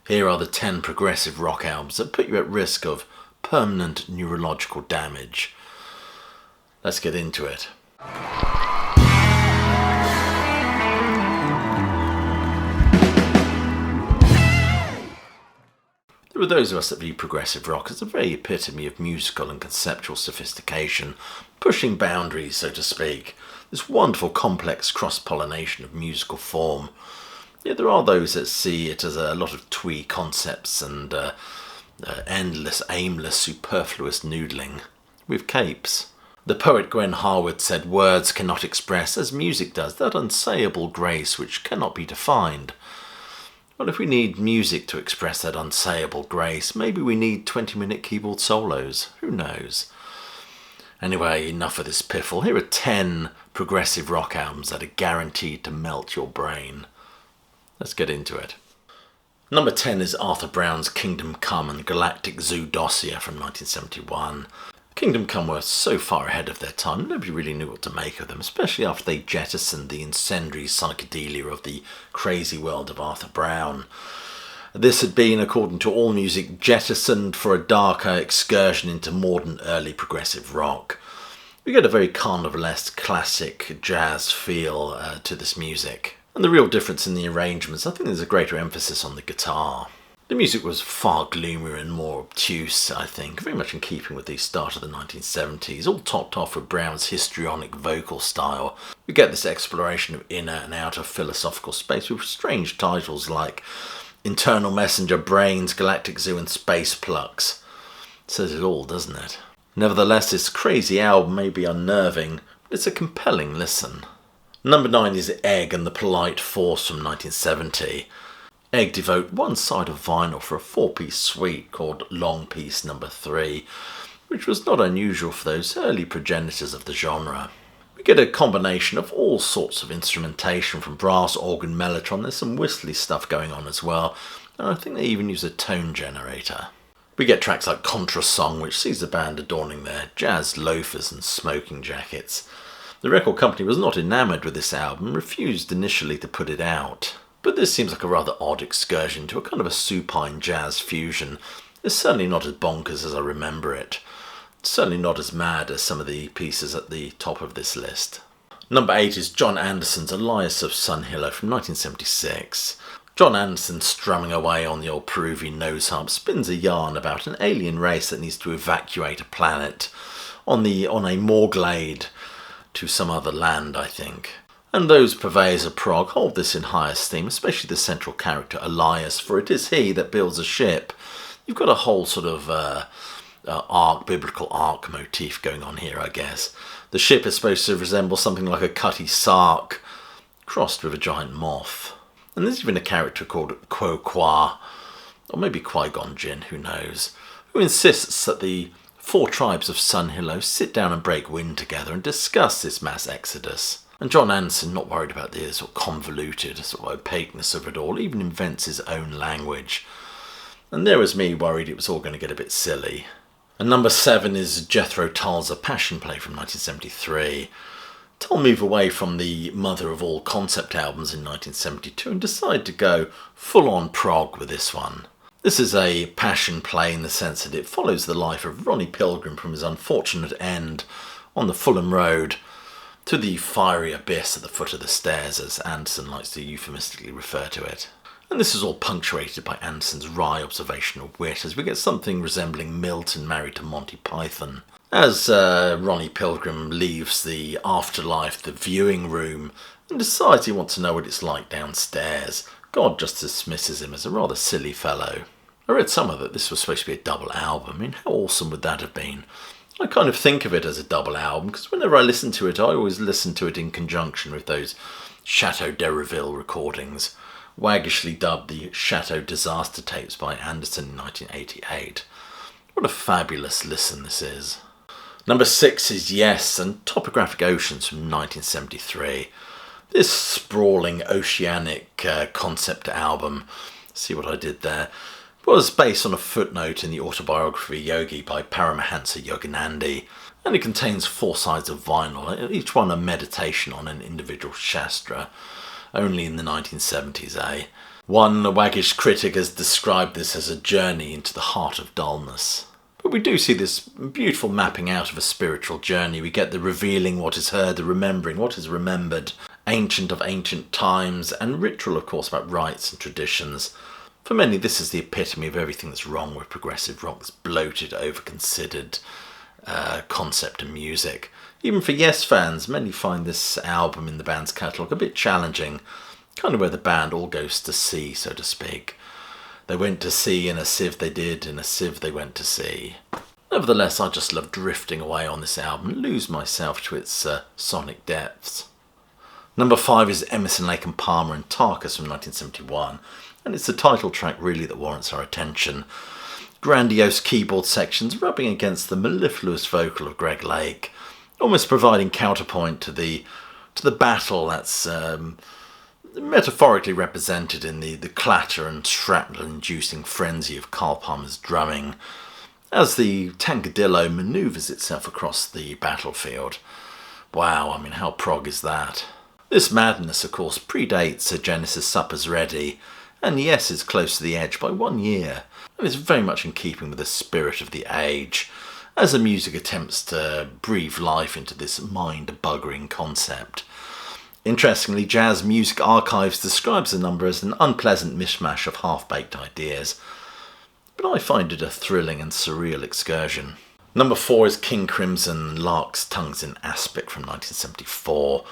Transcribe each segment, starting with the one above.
Here are the 10 progressive rock albums that put you at risk of permanent neurological damage. Let's get into it. There are those of us that view progressive rock as the very epitome of musical and conceptual sophistication, pushing boundaries, so to speak, this wonderful complex cross-pollination of musical form. Yet there are those that see it as a lot of twee concepts and endless, aimless, superfluous noodling with capes. The poet Gwen Harwood said, "Words cannot express, as music does, that unsayable grace which cannot be defined." Well, if we need music to express that unsayable grace, maybe we need 20-minute keyboard solos. Who knows? Anyway, enough of this piffle. Here are 10 progressive rock albums that are guaranteed to melt your brain. Let's get into it. Number 10 is Arthur Brown's Kingdom Come and Galactic Zoo Dossier from 1971. Kingdom Come were so far ahead of their time, nobody really knew what to make of them, especially after they jettisoned the incendiary psychedelia of the crazy world of Arthur Brown. This had been, according to AllMusic, jettisoned for a darker excursion into modern early progressive rock. We get a very carnivalesque classic jazz feel to this music. And the real difference in the arrangements, I think there's a greater emphasis on the guitar. The music was far gloomier and more obtuse, I think, very much in keeping with the start of the 1970s, all topped off with Brown's histrionic vocal style. We get this exploration of inner and outer philosophical space with strange titles like Internal Messenger, Brains, Galactic Zoo and Space Plucks. It says it all, doesn't it? Nevertheless, this crazy album may be unnerving, but it's a compelling listen. Number 9 is Egg and the Polite Force from 1970. Egg devote one side of vinyl for a 4-piece suite called Long Piece Number 3, which was not unusual for those early progenitors of the genre. We get a combination of all sorts of instrumentation from brass, organ, mellotron. There's some whistly stuff going on as well, and I think they even use a tone generator. We get tracks like Contra Song, which sees the band adorning their jazz loafers and smoking jackets. The record company was not enamoured with this album and refused initially to put it out. But this seems like a rather odd excursion to a kind of a supine jazz fusion. It's certainly not as bonkers as I remember it. It's certainly not as mad as some of the pieces at the top of this list. Number 8 is John Anderson's Elias of Sunhillow from 1976. John Anderson, strumming away on the old Peruvian nose harp, spins a yarn about an alien race that needs to evacuate a planet on a Morglade to some other land, I think. And those purveyors of prog hold this in high esteem, especially the central character, Elias, for it is he that builds a ship. You've got a whole sort of biblical ark motif going on here, I guess. The ship is supposed to resemble something like a cutty sark, crossed with a giant moth. And there's even a character called Quo Qua, or maybe Qui-Gon Jinn, who knows, who insists that the 4 tribes of Sunhillow sit down and break wind together and discuss this mass exodus. And John Anderson, not worried about the sort of convoluted, sort of opaqueness of it all, even invents his own language. And there was me worried it was all going to get a bit silly. And number 7 is Jethro Tull's A Passion Play from 1973. Tull moved away from the mother of all concept albums in 1972 and decided to go full-on prog with this one. This is a passion play in the sense that it follows the life of Ronnie Pilgrim from his unfortunate end on the Fulham Road to the fiery abyss at the foot of the stairs, as Anderson likes to euphemistically refer to it. And this is all punctuated by Anderson's wry observational wit, as we get something resembling Milton married to Monty Python. As Ronnie Pilgrim leaves the afterlife, the viewing room, and decides he wants to know what it's like downstairs, God just dismisses him as a rather silly fellow. I read somewhere that this was supposed to be a double album. I mean, how awesome would that have been? I kind of think of it as a double album, because whenever I listen to it, I always listen to it in conjunction with those Chateau d'Ereville recordings, waggishly dubbed the Chateau Disaster Tapes by Anderson in 1988. What a fabulous listen this is. Number 6 is Yes and Topographic Oceans from 1973. This sprawling oceanic concept album, see what I did there, was based on a footnote in the autobiography Yogi by Paramahansa Yoganandi, and it contains 4 sides of vinyl, each one a meditation on an individual Shastra, only in the 1970s, eh? One waggish critic has described this as a journey into the heart of dullness. But we do see this beautiful mapping out of a spiritual journey. We get the revealing what is heard, the remembering what is remembered, ancient of ancient times, and ritual, of course, about rites and traditions. For many, this is the epitome of everything that's wrong with progressive rock, this bloated, over-considered concept and music. Even for Yes fans, many find this album in the band's catalogue a bit challenging, kind of where the band all goes to sea, so to speak. They went to sea in a sieve they did, in a sieve they went to sea. Nevertheless, I just love drifting away on this album and lose myself to its sonic depths. Number 5 is Emerson, Lake and Palmer and Tarkus from 1971, and it's the title track really that warrants our attention. Grandiose keyboard sections rubbing against the mellifluous vocal of Greg Lake, almost providing counterpoint to the battle that's metaphorically represented in the clatter and shrapnel-inducing frenzy of Carl Palmer's drumming as the Tankadillo manoeuvres itself across the battlefield. Wow, I mean, how prog is that? This madness, of course, predates Genesis' Supper's Ready, and Yes is close to the edge by 1 year, and is very much in keeping with the spirit of the age, as the music attempts to breathe life into this mind-buggering concept. Interestingly, Jazz Music Archives describes the number as an unpleasant mishmash of half-baked ideas, but I find it a thrilling and surreal excursion. Number 4 is King Crimson, Lark's Tongues in Aspic from 1974.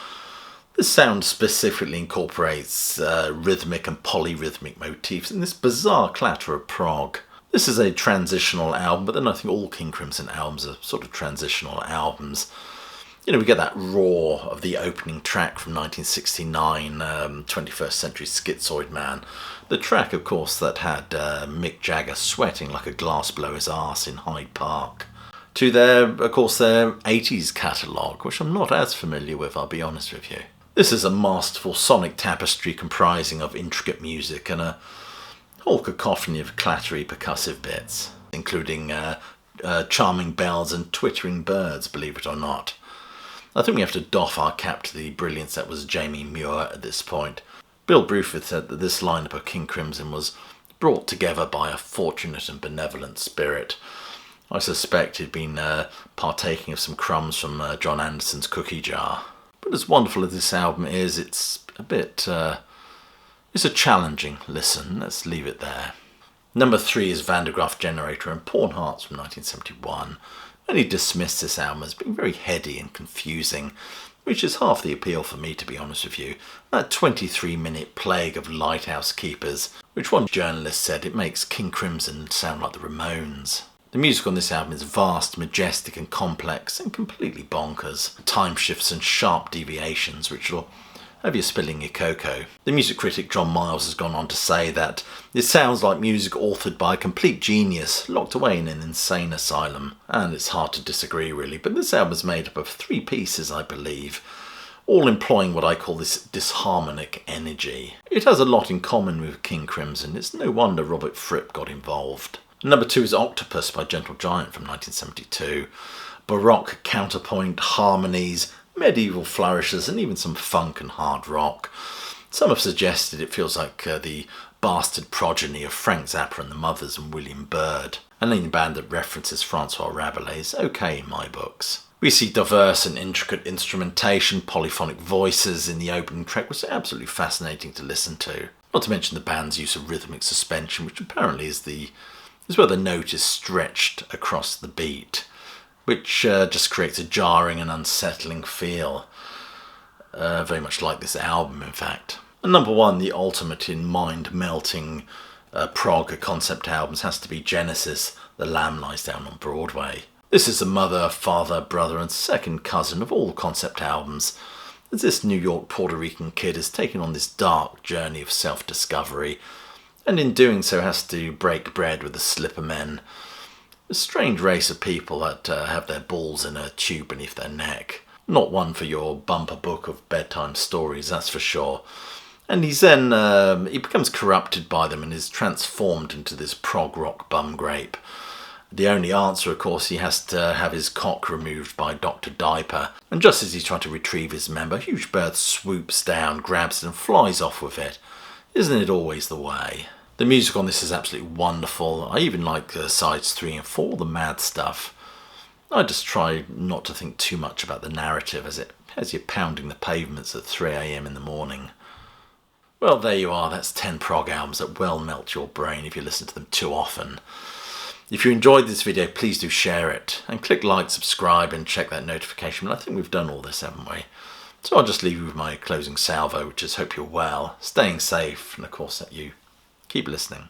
This sound specifically incorporates rhythmic and polyrhythmic motifs in this bizarre clatter of prog. This is a transitional album, but then I think all King Crimson albums are sort of transitional albums. You know, we get that roar of the opening track from 1969, 21st Century Schizoid Man. The track, of course, that had Mick Jagger sweating like a glass below his arse in Hyde Park. To their 80s catalogue, which I'm not as familiar with, I'll be honest with you. This is a masterful sonic tapestry comprising of intricate music and a whole cacophony of clattery percussive bits, including charming bells and twittering birds, believe it or not. I think we have to doff our cap to the brilliance that was Jamie Muir at this point. Bill Bruford said that this lineup of King Crimson was brought together by a fortunate and benevolent spirit. I suspect he'd been partaking of some crumbs from John Anderson's cookie jar. But as wonderful as this album is, it's a bit... it's a challenging listen. Let's leave it there. Number 3 is Graaf Generator and Porn Hearts from 1971. Many dismissed this album as being very heady and confusing, which is half the appeal for me, to be honest with you. That 23-minute plague of lighthouse keepers, which one journalist said it makes King Crimson sound like the Ramones. The music on this album is vast, majestic and complex and completely bonkers. Time shifts and sharp deviations which will have you spilling your cocoa. The music critic John Miles has gone on to say that it sounds like music authored by a complete genius locked away in an insane asylum. And it's hard to disagree really, but this album is made up of 3 pieces, I believe, all employing what I call this disharmonic energy. It has a lot in common with King Crimson. It's no wonder Robert Fripp got involved. Number 2 is Octopus by Gentle Giant from 1972. Baroque counterpoint, harmonies, medieval flourishes and even some funk and hard rock. Some have suggested it feels like the bastard progeny of Frank Zappa and the Mothers and William Byrd. And any band that references Francois Rabelais is okay in my books. We see diverse and intricate instrumentation, polyphonic voices in the opening track, which is absolutely fascinating to listen to. Not to mention the band's use of rhythmic suspension, which apparently is where the note is stretched across the beat, which just creates a jarring and unsettling feel. Very much like this album, in fact. And number 1, the ultimate in mind-melting prog concept albums has to be Genesis, The Lamb Lies Down on Broadway. This is the mother, father, brother and second cousin of all concept albums, as this New York Puerto Rican kid has taken on this dark journey of self-discovery, and in doing so has to break bread with the Slipper Men, a strange race of people that have their balls in a tube beneath their neck. Not one for your bumper book of bedtime stories, that's for sure. And he's then, he becomes corrupted by them and is transformed into this prog rock bum grape. The only answer, of course, he has to have his cock removed by Dr. Diaper. And just as he's trying to retrieve his member, a huge bird swoops down, grabs it and flies off with it. Isn't it always the way? The music on this is absolutely wonderful. I even like sides 3 and 4, the mad stuff. I just try not to think too much about the narrative as it has you pounding the pavements at 3 AM in the morning. Well, there you are. That's 10 prog albums that well melt your brain if you listen to them too often. If you enjoyed this video, please do share it and click like, subscribe and check that notification. But I think we've done all this, haven't we? So I'll just leave you with my closing salvo, which is hope you're well, staying safe, and of course that you keep listening.